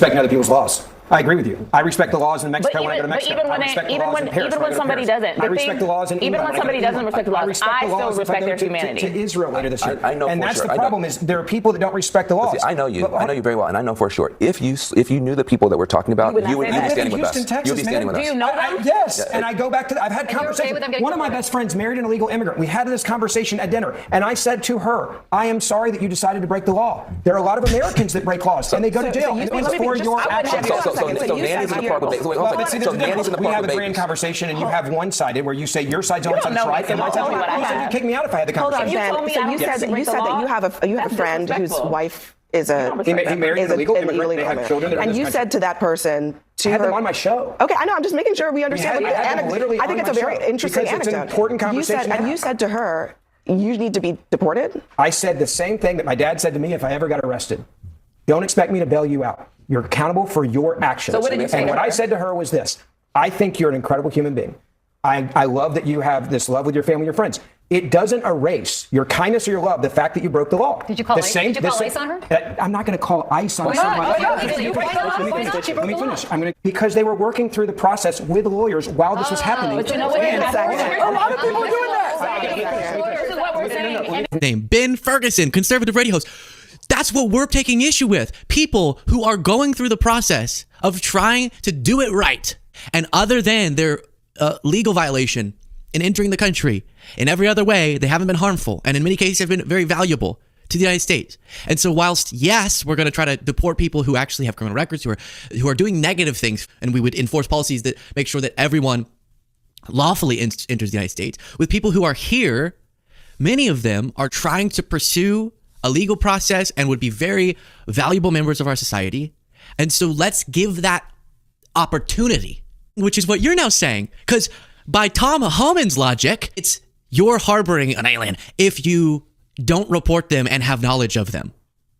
respecting other people's laws. I agree with you. I respect the laws in Mexico when I go to Mexico. Even when somebody doesn't, I respect the laws in England. Even when somebody doesn't respect the laws, I still respect their humanity. To Israel later this year. I know and for that's sure. the problem is there are people that don't respect the laws. See, I know you. I know you very well, and I know for sure. If you knew the people that we're talking about, you would be standing with us. Texas, You'd be standing with us. Do you know them? Yes, and I go back to I've had conversations. One of my best friends married an illegal immigrant. We had this conversation at dinner, and I said to her, "I am sorry that you decided to break the law. There are a lot of Americans that break laws, and they go to jail. And it was for your actions." So Nanny's in the part with we have a grand conversation, and you have one-sided where you say your side's on side right, and my side's on right. You said you'd kick me out if I had the conversation. Hold on, Ben. So you said that you have a friend whose wife is a married an illegal immigrant. They have children. And you said to that person, I had them on my show. Okay, I know. I'm just making sure we understand. I think it's a very interesting anecdote. It's an important conversation. And you said to her, you need to be deported? I said the same thing that my dad said to me if I ever got arrested. Don't expect me to bail you out. You're accountable for your actions. So what did you say? And what I said to her was this. I think you're an incredible human being. I love that you have this love with your family, your friends. It doesn't erase your kindness or your love, the fact that you broke the law. Did you call ICE on her? I'm not going to call ICE on somebody. Let me finish. Because they were working through the process with lawyers while this was happening. But you know what? A lot of people are doing that. Name Ben Ferguson, conservative radio host. That's what we're taking issue with. People who are going through the process of trying to do it right. And other than their legal violation in entering the country, in every other way, they haven't been harmful. And in many cases have been very valuable to the United States. And so whilst, yes, we're going to try to deport people who actually have criminal records, who are doing negative things, and we would enforce policies that make sure that everyone lawfully enters the United States, with people who are here, many of them are trying to pursue a legal process and would be very valuable members of our society. And so let's give that opportunity, which is what you're now saying. Because by Tom Homan's logic, it's you're harboring an alien if you don't report them and have knowledge of them,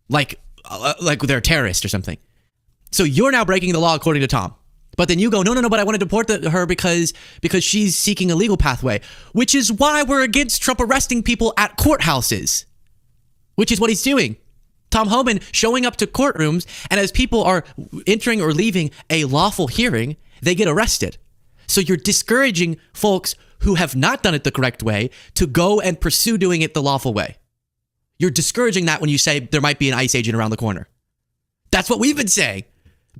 like they're a terrorist or something. So you're now breaking the law according to Tom. But then you go, no, but I want to deport her because she's seeking a legal pathway, which is why we're against Trump arresting people at courthouses. Which is what he's doing. Tom Homan showing up to courtrooms, and as people are entering or leaving a lawful hearing, they get arrested. So you're discouraging folks who have not done it the correct way to go and pursue doing it the lawful way. You're discouraging that when you say there might be an ICE agent around the corner. That's what we've been saying.